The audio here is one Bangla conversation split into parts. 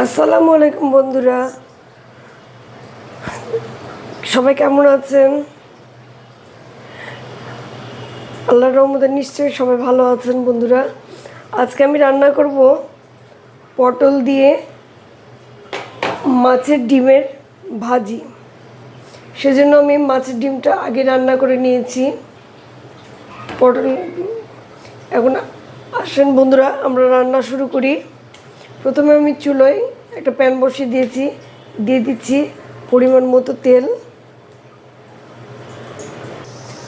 আসসালামু আলাইকুম বন্ধুরা, সবাই কেমন আছেন? আল্লাহর রহমতে নিশ্চয়ই সবাই ভালো আছেন। বন্ধুরা, আজকে আমি রান্না করব পটল দিয়ে মাছের ডিমের ভাজি। সেজন্য আমি মাছের ডিমটা আগে রান্না করে নিয়েছি। পটল এখন আসেন বন্ধুরা, আমরা রান্না শুরু করি। প্রথমে আমি চুলোয় একটা প্যান বসিয়ে দিয়ে দিচ্ছি পরিমাণ মতো তেল।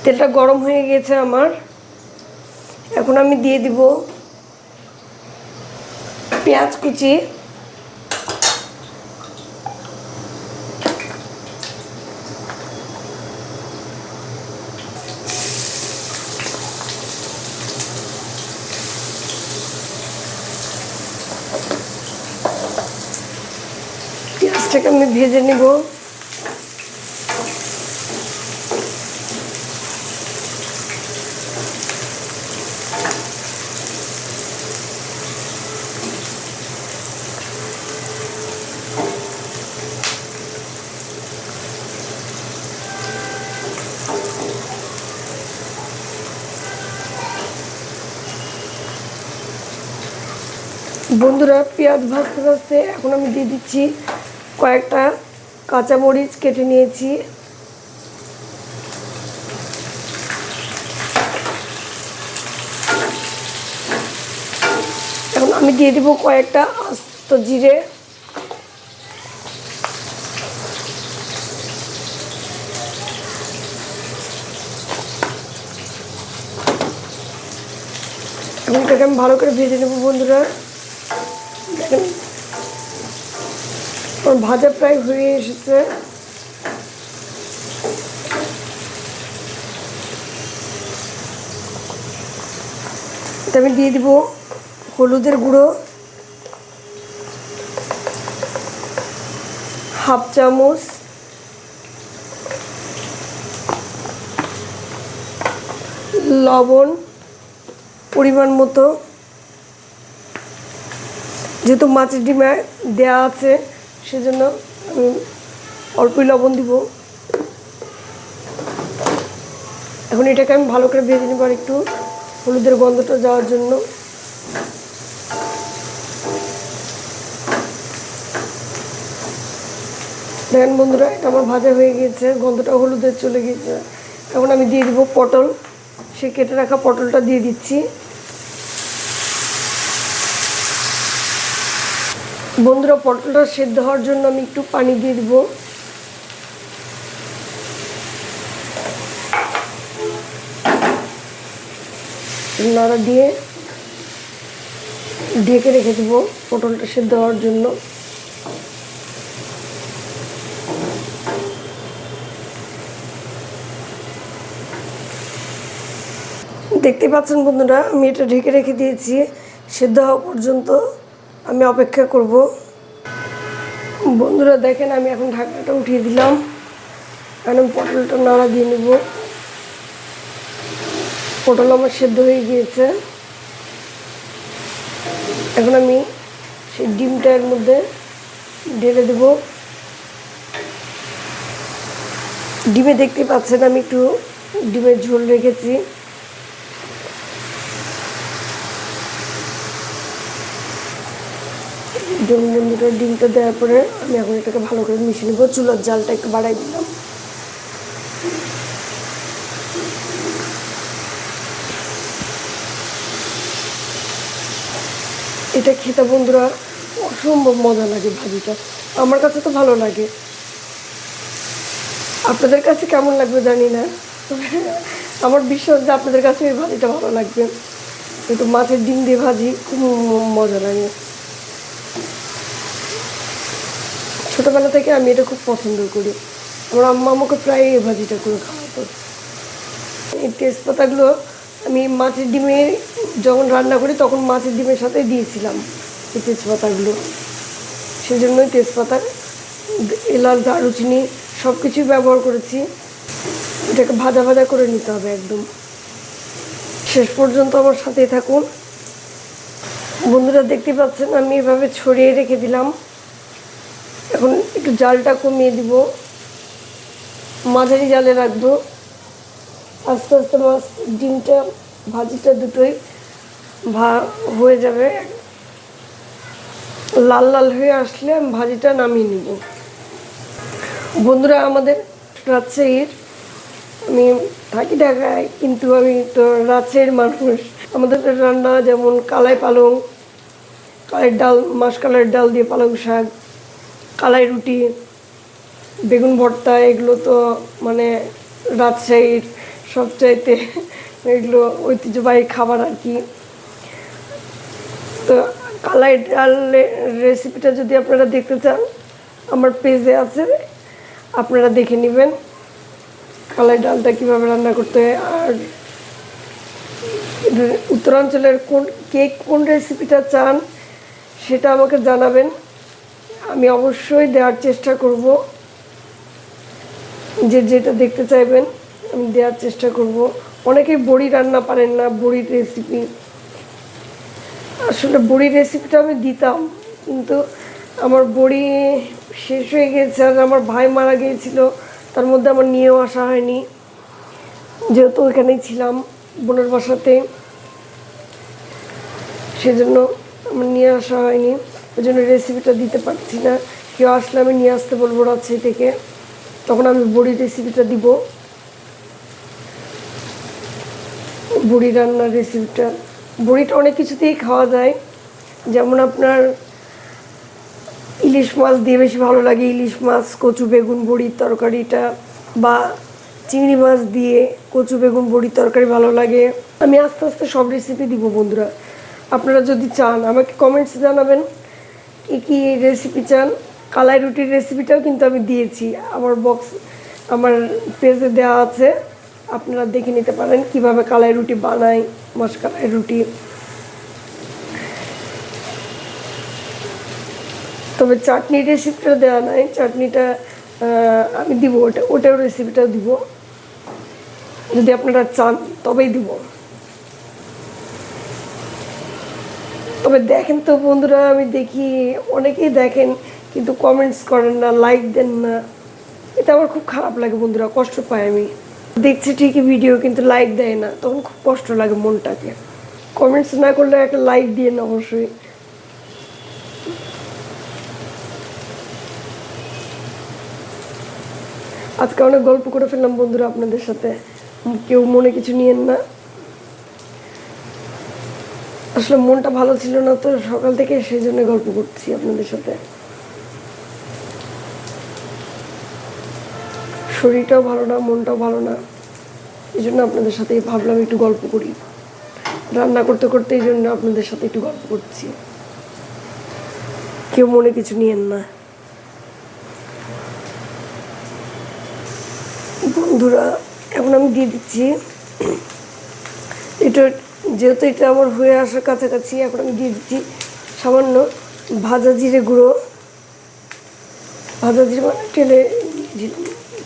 তেলটা গরম হয়ে গেছে আমার। এখন আমি দিয়ে দিব পেঁয়াজ কুচি, পেঁয়াজটাকে আমি ভেজে নেব। বন্ধুরা, পেঁয়াজ ভাজতে ভাজতে এখন আমি দিয়ে দিচ্ছি কয়েকটা কাঁচামরিচ কেটে নিয়েছি। এখন আমি দিয়ে দিব কয়েকটা আস্ত জিরে। এখন এটাকে আমি ভালো করে ভেজে নেব। বন্ধুরা দেখেন, আমার ভাজা প্রায় হয়ে এসেছে। আমি দিয়ে দিব হলুদের গুঁড়ো হাফ চামচ, লবণ পরিমাণ মতো, যেহেতু মাছের ডিমে দেওয়া আছে সেজন্য আমি অল্পই লবণ দিব। এখন এটাকে আমি ভালো করে ভেজে নেব আর একটু হলুদের গন্ধটা যাওয়ার জন্য। দেখেন বন্ধুরা, এটা আমার ভাজা হয়ে গিয়েছে, গন্ধটা হলুদের চলে গিয়েছে। এখন আমি দিয়ে দিব পটল। সে কেটে রাখা পটলটা দিয়ে দিচ্ছি। বন্ধুরা, পটলটা সেদ্ধ হওয়ার জন্য আমি একটু পানি দিয়ে দিব। নাড়া দিয়ে ঢেকে রেখে দেব পটলটা সেদ্ধ হওয়ার জন্য। দেখতে পাচ্ছেন বন্ধুরা, আমি এটা ঢেকে রেখে দিয়েছি। সেদ্ধ হওয়া পর্যন্ত আমি অপেক্ষা করব। বন্ধুরা দেখেন, আমি এখন ঢাকনাটা উঠিয়ে দিলাম। এখন আমি পটলটা নাড়া দিয়ে নেব। পটল আমার সেদ্ধ হয়ে গিয়েছে। এখন আমি সেই ডিমটার মধ্যে ঢেলে দেব। ডিমে দেখতে পাচ্ছেন আমি একটু ডিমের ঝোল রেখেছি। বন্ধুরা, ডিমটা দেওয়ার পরে আমি এখন এটাকে ভালো করে মিশিয়ে নেব। চুলার জালটা একটু বাড়াই দিলাম। এটা খেতে বন্ধুরা অসম্ভব মজা লাগে। ভাজিটা আমার কাছে তো ভালো লাগে, আপনাদের কাছে কেমন লাগবে জানি না, আমার বিশ্বাস যে আপনাদের কাছে এই ভাজিটা ভালো লাগবে। কিন্তু মাছের ডিম দিয়ে ভাজি খুব মজা লাগে। ছোটোবেলা থেকে আমি এটা খুব পছন্দ করি। আমার আম্মা আমাকে প্রায় এই ভাজিটা করে খাওয়াতো। এই তেজপাতাগুলো আমি মাছের ডিমে যখন রান্না করি তখন মাছের ডিমের সাথে দিয়েছিলাম এই তেজপাতাগুলো। সেজন্যই তেজপাতা, এলাচ, দারুচিনি সব কিছুই ব্যবহার করেছি। এটাকে ভাজা ভাজা করে নিতে হবে একদম। শেষ পর্যন্ত আমার সাথেই থাকুন। বন্ধুরা দেখতে পাচ্ছেন আমি এভাবে ছড়িয়ে রেখে দিলাম এখন একটু জালটা কমিয়ে দিব, মাঝারি জালে রাখবো। আস্তে আস্তে মাছ ডিমটা ভাজিটা দুটোই হয়ে যাবে। লাল লাল হয়ে আসলে আমি ভাজিটা নামিয়ে নিব। বন্ধুরা, আমাদের রাজশাহীর, আমি থাকি ঢাকায় কিন্তু আমি তো রাজশাহীর মানুষ। আমাদের রান্না যেমন কালাই পালং, কালের ডাল, মাসকলাইয়ের ডাল দিয়ে পালং শাক, কালাই রুটি, বেগুন ভর্তা, এগুলো তো মানে রাজশাহীর সবচাইতে এগুলো ঐতিহ্যবাহী খাবার আর কি। তো কালাই ডালের রেসিপিটা যদি আপনারা দেখতে চান, আমার পেজে আছে, আপনারা দেখে নেবেন কালাই ডালটা কীভাবে রান্না করতে হয়। আর উত্তরাঞ্চলের কোন রেসিপিটা চান সেটা আমাকে জানাবেন, আমি অবশ্যই দেওয়ার চেষ্টা করব। যেটা দেখতে চাইবেন আমি দেওয়ার চেষ্টা করব। অনেকেই বড়ি রান্না পারেন না, বড়ির রেসিপি। আসলে বড়ির রেসিপিটা আমি দিতাম, কিন্তু আমার বড়ি শেষ হয়ে গেছে, আর আমার ভাই মারা গিয়েছিল, তার মধ্যে আমার নিয়েও আসা হয়নি, যেহেতু ওইখানেই ছিলাম বোনের বাসাতে, সেজন্য আমার নিয়ে আসা হয়নি, ওই জন্য রেসিপিটা দিতে পারছি না। কেউ আসলে আমি নিয়ে আসতে বলবো রাজশাহী থেকে, তখন আমি বড়ির রেসিপিটা দিব। বড়ি রান্নার রেসিপিটা, বড়িটা অনেক কিছুতেই খাওয়া যায়, যেমন আপনার ইলিশ মাছ দিয়ে বেশি ভালো লাগে, ইলিশ মাছ কচু বেগুন বড়ির তরকারিটা, বা চিংড়ি মাছ দিয়ে কচু বেগুন বড়ির তরকারি ভালো লাগে। আমি আস্তে আস্তে সব রেসিপি দিব বন্ধুরা, আপনারা যদি চান আমাকে কমেন্টসে জানাবেন কী কী রেসিপি চান। কালাই রুটির রেসিপিটাও কিন্তু আমি দিয়েছি, আমার পেজে দেওয়া আছে, আপনারা দেখে নিতে পারেন কিভাবে কালাই রুটি বানাই, মাসকলাই রুটি। তবে চাটনির রেসিপিটা দেওয়া নাই, চাটনিটা আমি দিব, ওটাও রেসিপিটাও দিব, যদি আপনারা চান তবেই দিব। তবে দেখেন তো বন্ধুরা, আমি দেখি অনেকেই দেখেন কিন্তু কমেন্টস করেন না, লাইক দেন না, এটা আমার খুব খারাপ লাগে বন্ধুরা, কষ্ট পাই আমি। দেখছি ঠিকই ভিডিও, কিন্তু লাইক দেয় না, তখন খুব কষ্ট লাগে মনটাকে। কমেন্টস না করলে একটা লাইক দিয়ে না অবশ্যই। আজকে অনেক গল্প করে ফেললাম বন্ধুরা আপনাদের সাথে, কেউ মনে কিছু নিয়েন না। আসলে মনটা ভালো ছিল না তো সকাল থেকে, সেই জন্য গল্প করছি আপনাদের সাথে। শরীরটাও ভালো না, মনটাও ভালো না, এই জন্য আপনাদের সাথে ভাবলাম একটু গল্প করি। রান্না করতে করতে এই জন্য আপনাদের সাথে একটু গল্প করছি, কেউ মনে কিছু নিয়েন না বন্ধুরা। এখন আমি দিয়ে দিচ্ছি এটা, যেহেতু এটা আমার হয়ে আসার কাছাকাছি, এখন আমি দিয়ে দিচ্ছি সামান্য ভাজা জিরে গুঁড়ো। ভাজা জিরে মানে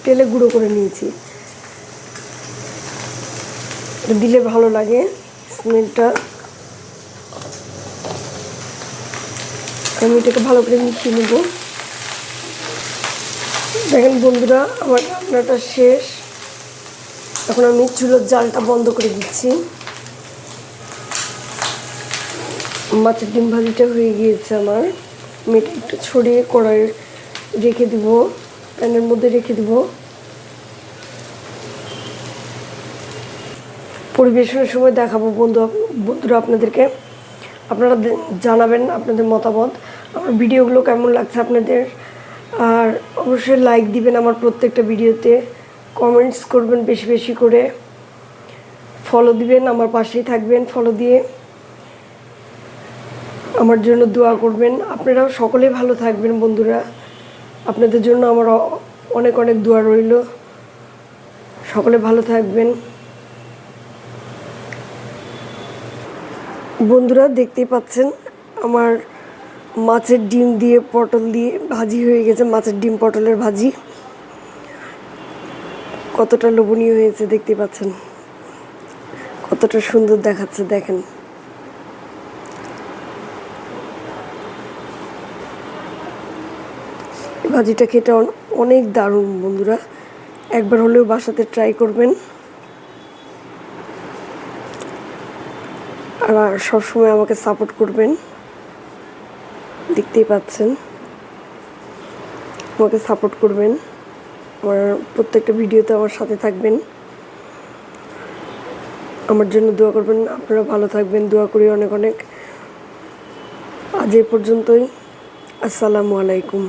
তেলে গুঁড়ো করে নিয়েছি, দিলে ভালো লাগে স্মেলটা। আমি এটাকে ভালো করে মিশিয়ে নেব। দেখেন বন্ধুরা, আমার রান্নাটা শেষ, এখন আমি চুলোর জালটা বন্ধ করে দিচ্ছি। মাছের ডিম ভাজিটা হয়ে গিয়েছে আমার, আমি এটা একটু ছড়িয়ে কড়াই রেখে দিব, প্যানের মধ্যে রেখে দিব। পরিবেশনের সময় দেখাবো বন্ধুরা আপনাদেরকে, আপনারা জানাবেন আপনাদের মতামত, আমার ভিডিওগুলো কেমন লাগছে আপনাদের। আর অবশ্যই লাইক দিবেন আমার প্রত্যেকটা ভিডিওতে, কমেন্টস করবেন বেশি বেশি করে, ফলো দিবেন, আমার পাশেই থাকবেন, ফলো দিয়ে আমার জন্য দোয়া করবেন। আপনারাও সকলে ভালো থাকবেন বন্ধুরা, আপনাদের জন্য আমার অনেক অনেক দোয়া রইল, সকলে ভালো থাকবেন বন্ধুরা। দেখতেই পাচ্ছেন আমার মাছের ডিম দিয়ে পটল দিয়ে ভাজি হয়ে গেছে, মাছের ডিম পটলের ভাজি কতটা লোভনীয় হয়েছে দেখতে পাচ্ছেন, কতটা সুন্দর দেখাচ্ছে দেখেন। এই ভাজিটা খেতে অনেক দারুণ বন্ধুরা, একবার হলেও বাসাতে ট্রাই করবেন। আর সবসময় আমাকে সাপোর্ট করবেন, দেখতেই পাচ্ছেন আমাকে সাপোর্ট করবেন, আমার প্রত্যেকটা ভিডিওতে আমার সাথে থাকবেন, আমার জন্য দোয়া করবেন। আপনারা ভালো থাকবেন, দোয়া করি অনেক অনেক। আজ এই পর্যন্তই। আসসালামু আলাইকুম।